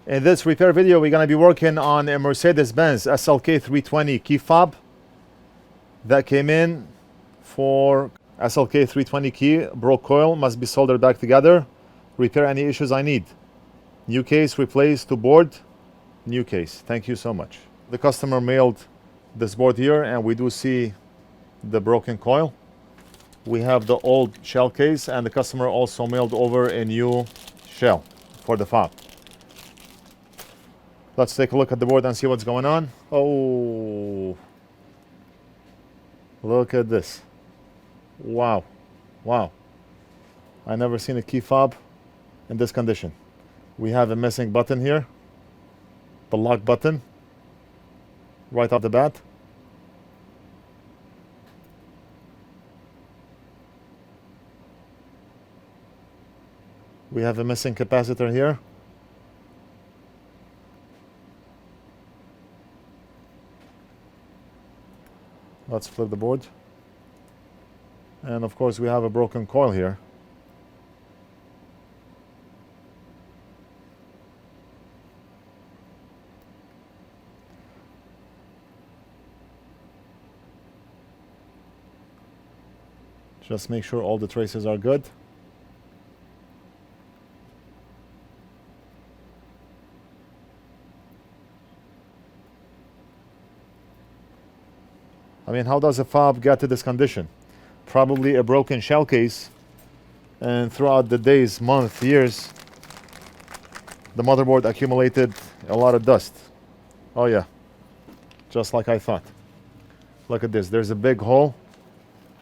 In this repair video, we're going to be working on a Mercedes-Benz SLK 320 key fob that came in for SLK 320 key. Broke coil, must be soldered back together. Repair any issues I need. New case, replace to board. New case. Thank you so much. The customer mailed this board here, and we do see the broken coil. We have the old shell case, and the customer also mailed over a new shell for the fob. Let's take a look at the board and see what's going on. Oh, look at this. Wow. Wow. I never seen a key fob in this condition. We have a missing button here, the lock button, right off the bat. We have a missing capacitor here. Let's flip the board. And of course we have a broken coil here. Just make sure all the traces are good. I mean, how does a fob get to this condition? Probably a broken shell case, and throughout the days, months, years, the motherboard accumulated a lot of dust. Oh yeah, just like I thought. Look at this, there's a big hole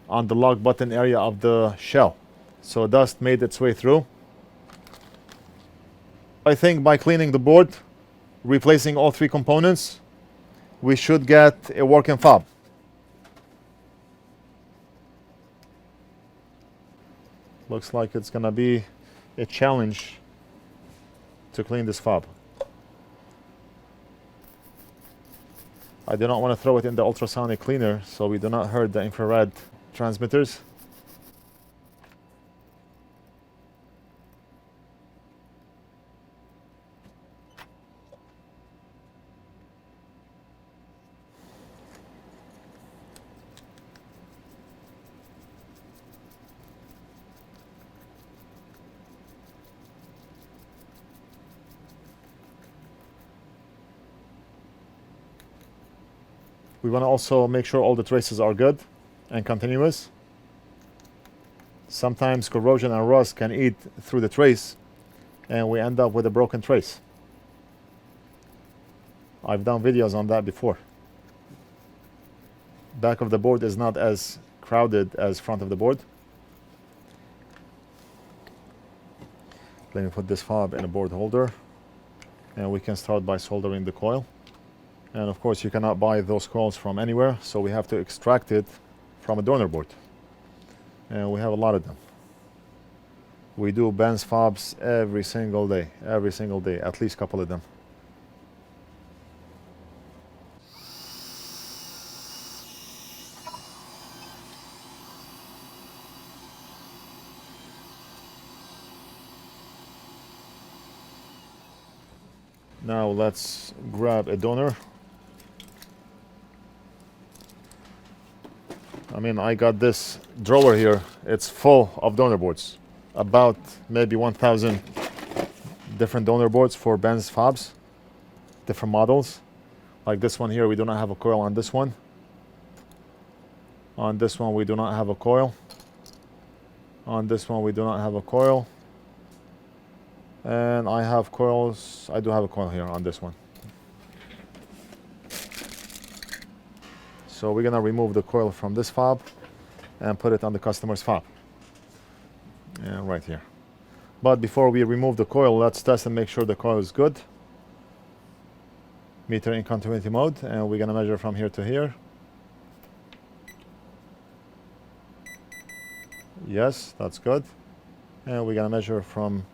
on the lock button area of the shell. So dust made its way through. I think by cleaning the board, replacing all three components, we should get a working fob. Looks like it's gonna be a challenge to clean this fob. I do not want to throw it in the ultrasonic cleaner so we do not hurt the infrared transmitters. We want to also make sure all the traces are good and continuous. Sometimes corrosion and rust can eat through the trace and we end up with a broken trace. I've done videos on that before. Back of the board is not as crowded as front of the board. Let me put this fob in a board holder and we can start by soldering the coil. And of course you cannot buy those coils from anywhere, so we have to extract it from a donor board. And we have a lot of them. We do Benz fobs every single day, at least a couple of them. Now let's grab a donor. I mean, I got this drawer here. It's full of donor boards. About maybe 1,000 different donor boards for Benz fobs. Different models. Like this one here, we do not have a coil on this one. On this one, we do not have a coil. On this one, we do not have a coil. And I have coils. I do have a coil here on this one. So we're gonna remove the coil from this fob and put it on the customer's fob. And right here. But before we remove the coil, let's test and make sure the coil is good. Meter in continuity mode, and we're gonna measure from here to here. Yes, that's good. And we're gonna measure from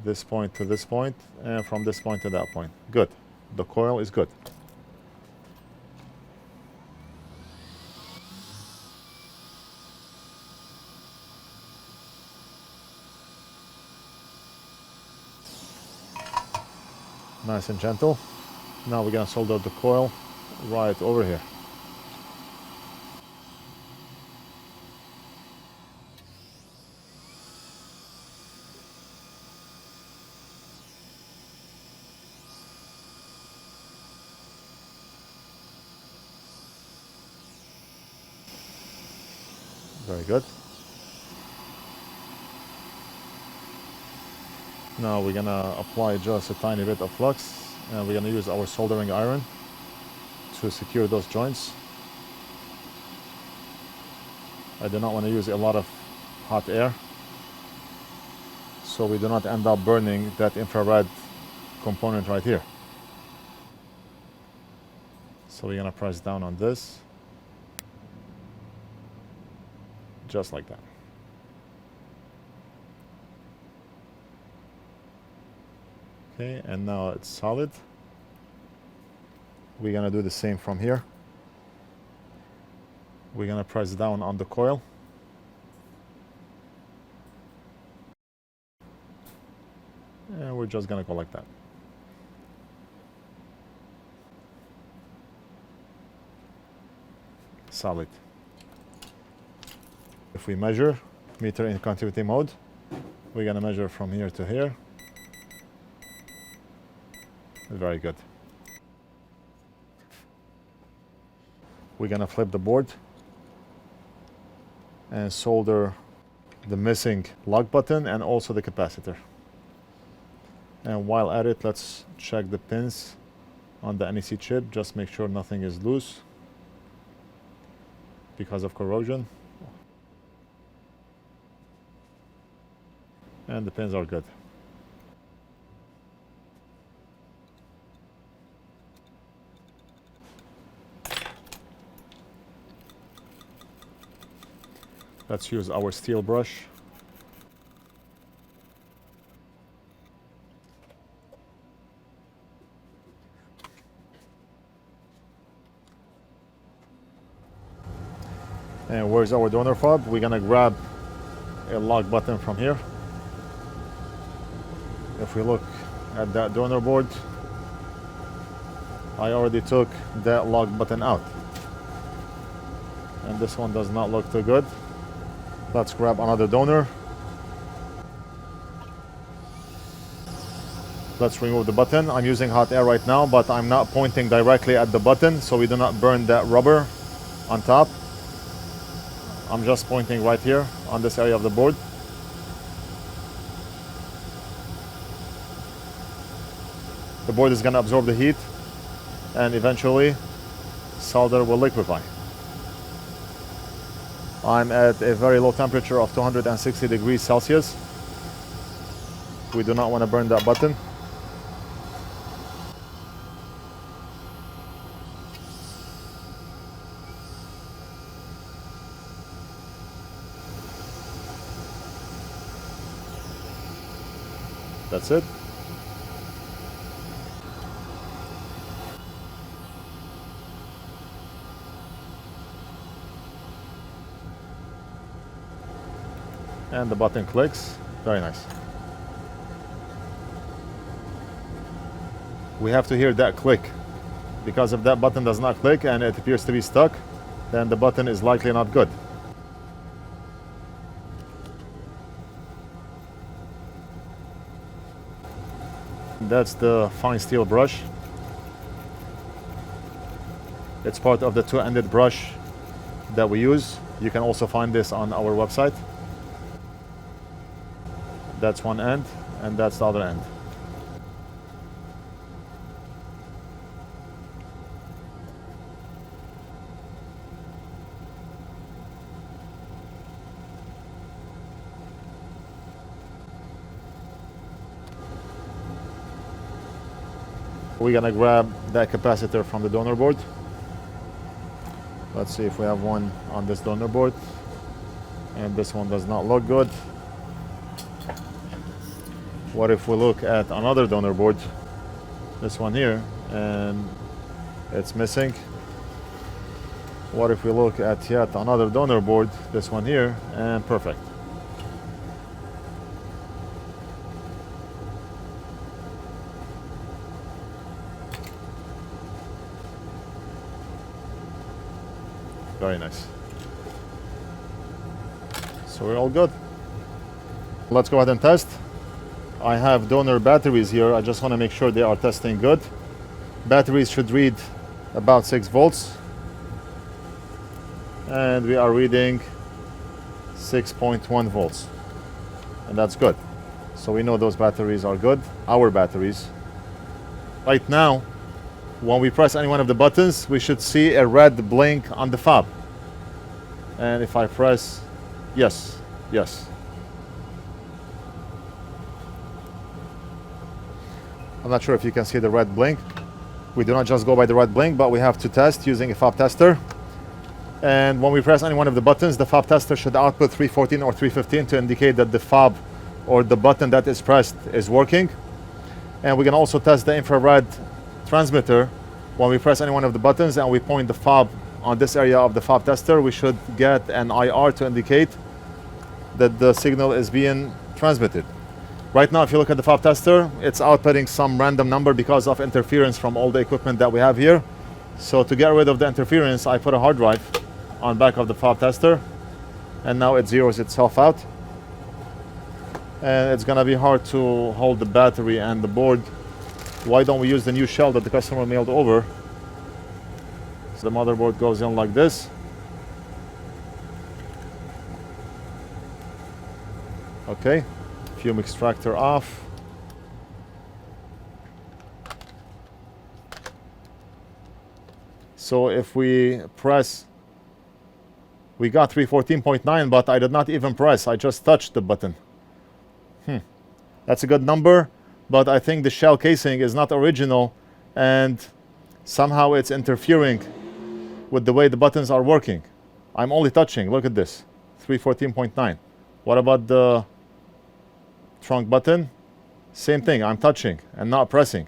this point to this point, and from this point to that point. Good. The coil is good. Nice and gentle. Now we're gonna solder the coil right over here. Very good. Now we're gonna apply just a tiny bit of flux, and we're gonna use our soldering iron to secure those joints. I do not want to use a lot of hot air, so we do not end up burning that infrared component right here. So we're gonna press down on this, just like that. Okay, and now it's solid. We're gonna do the same from here. We're gonna press down on the coil. And we're just gonna go like that. Solid. If we measure, meter in continuity mode, we're gonna measure from here to here. Very good. We're gonna flip the board and solder the missing lock button and also the capacitor. And while at it, let's check the pins on the NEC chip. Just make sure nothing is loose because of corrosion. And the pins are good. Let's use our steel brush. And where's our donor fob? We're gonna grab a lock button from here. If we look at that donor board, I already took that lock button out. And this one does not look too good. Let's grab another donor. Let's remove the button. I'm using hot air right now, but I'm not pointing directly at the button so we do not burn that rubber on top. I'm just pointing right here on this area of the board. The board is going to absorb the heat and eventually solder will liquefy. I'm at a very low temperature of 260 degrees Celsius. We do not want to burn that button. That's it. And the button clicks. Very nice. We have to hear that click, because if that button does not click and it appears to be stuck, then the button is likely not good. That's the fine steel brush. It's part of the two-ended brush that we use. You can also find this on our website. That's one end, and that's the other end. We're gonna grab that capacitor from the donor board. Let's see if we have one on this donor board. And this one does not look good. What if we look at another donor board, this one here, and it's missing? What if we look at yet another donor board, this one here, and perfect. Very nice. So we're all good. Let's go ahead and test. I have donor batteries here. I just want to make sure they are testing good. Batteries should read about 6 volts. And we are reading 6.1 volts. And that's good. So we know those batteries are good. Our batteries. Right now, when we press any one of the buttons, we should see a red blink on the fob. And if I press yes, yes. I'm not sure if you can see the red blink. We do not just go by the red blink, but we have to test using a fob tester. And when we press any one of the buttons, the fob tester should output 314 or 315 to indicate that the fob or the button that is pressed is working. And we can also test the infrared transmitter. When we press any one of the buttons and we point the fob on this area of the fob tester, we should get an IR to indicate that the signal is being transmitted. Right now, if you look at the fob tester, it's outputting some random number because of interference from all the equipment that we have here. So to get rid of the interference, I put a hard drive on back of the fob tester, and now it zeroes itself out. And it's gonna be hard to hold the battery and the board. Why don't we use the new shell that the customer mailed over? So the motherboard goes in like this. Okay. Fume extractor off. So if we press, we got 314.9, but I did not even press. I just touched the button. That's a good number, but I think the shell casing is not original and somehow it's interfering with the way the buttons are working. I'm only touching. Look at this. 314.9. What about the trunk button? Same thing. I'm touching and not pressing.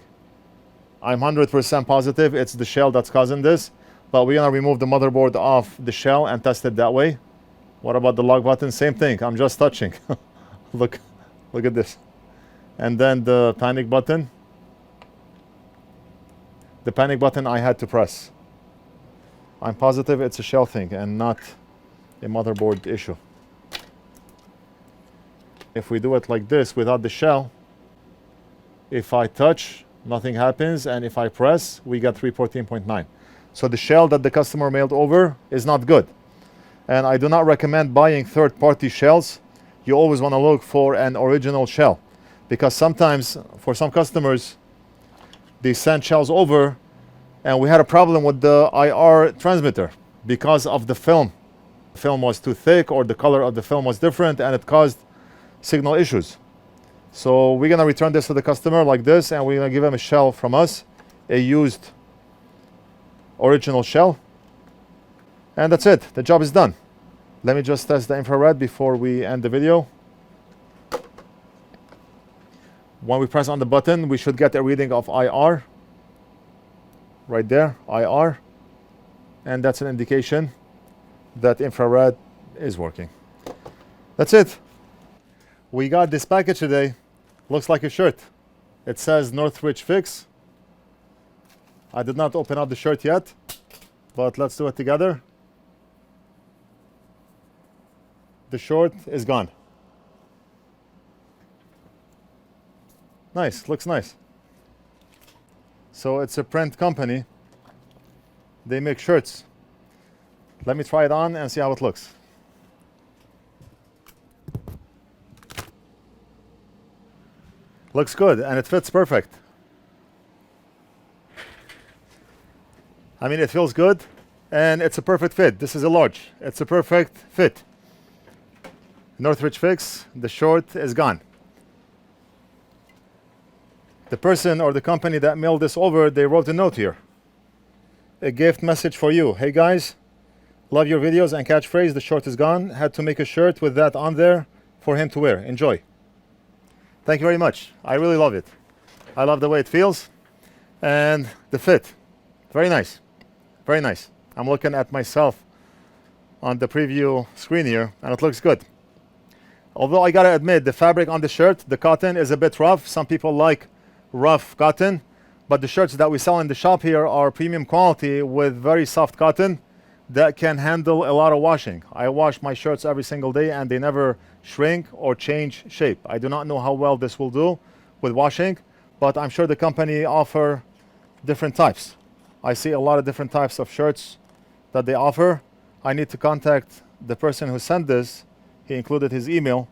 I'm 100% positive it's the shell that's causing this, but we're gonna remove the motherboard off the shell and test it that way. What about the lock button? Same thing. I'm just touching. Look at this. And then the panic button. The panic button I had to press. I'm positive it's a shell thing and not a motherboard issue. If we do it like this without the shell, if I touch, nothing happens, and if I press, we get 314.9. So the shell that the customer mailed over is not good. And I do not recommend buying third-party shells. You always want to look for an original shell, because sometimes for some customers, they send shells over, and we had a problem with the IR transmitter because of the film. The film was too thick, or the color of the film was different, and it caused signal issues. So we're gonna return this to the customer like this, and we're gonna give him a shell from us, a used original shell, and that's it. The job is done. Let me just test the infrared before we end the video. When we press on the button, we should get a reading of IR right there, IR, and that's an indication that infrared is working. That's it. We got this package today. Looks like a shirt. It says NorthridgeFix. I did not open up the shirt yet, but let's do it together. The short is gone. Nice, looks nice. So it's a print company. They make shirts. Let me try it on and see how it looks. Looks good, and it fits perfect. I mean, it feels good, and it's a perfect fit. This is a large. It's a perfect fit. NorthridgeFix, the short is gone. The person or the company that mailed this over, they wrote a note here. A gift message for you. Hey guys, love your videos and catchphrase, the short is gone. Had to make a shirt with that on there for him to wear. Enjoy. Thank you very much. I really love it. I love the way it feels and the fit. Very nice. Very nice. I'm looking at myself on the preview screen here, and it looks good. Although I gotta admit, the fabric on the shirt, the cotton is a bit rough. Some people like rough cotton, but the shirts that we sell in the shop here are premium quality with very soft cotton, that can handle a lot of washing. I wash my shirts every single day and they never shrink or change shape. I do not know how well this will do with washing, but I'm sure the company offer different types. I see a lot of different types of shirts that they offer. I need to contact the person who sent this. He included his email,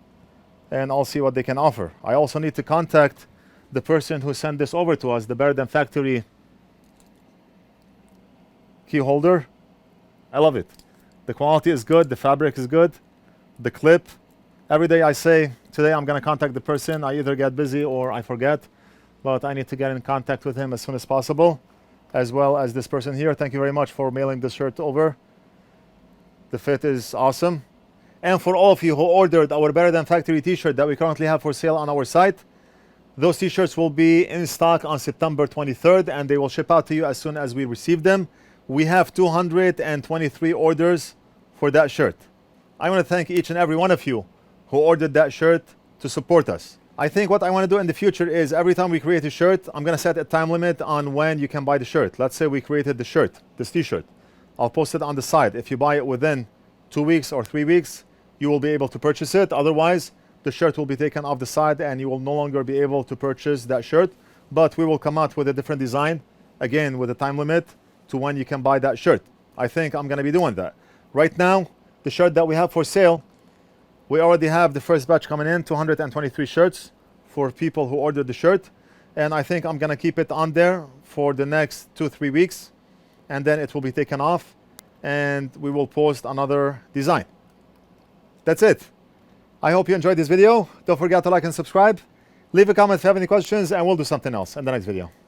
and I'll see what they can offer. I also need to contact the person who sent this over to us, the Better Than Factory key holder. I love it. The quality is good, the fabric is good, the clip. Every day I say, today I'm gonna contact the person. I either get busy or I forget, but I need to get in contact with him as soon as possible, as well as this person here. Thank you very much for mailing this shirt over. The fit is awesome. And for all of you who ordered our Better Than Factory t-shirt that we currently have for sale on our site, those t-shirts will be in stock on September 23rd, and they will ship out to you as soon as we receive them. We have 223 orders for that shirt. I want to thank each and every one of you who ordered that shirt to support us. I think what I want to do in the future is every time we create a shirt, I'm going to set a time limit on when you can buy the shirt. Let's say we created the shirt, this t-shirt. I'll post it on the site. If you buy it within 2 weeks or 3 weeks, you will be able to purchase it. Otherwise, the shirt will be taken off the site and you will no longer be able to purchase that shirt. But we will come out with a different design, again with a time limit to when you can buy that shirt. I think I'm going to be doing that. Right now, the shirt that we have for sale, we already have the first batch coming in, 223 shirts for people who ordered the shirt. And I think I'm going to keep it on there for the next 2-3 weeks. And then it will be taken off and we will post another design. That's it. I hope you enjoyed this video. Don't forget to like and subscribe. Leave a comment if you have any questions and we'll do something else in the next video.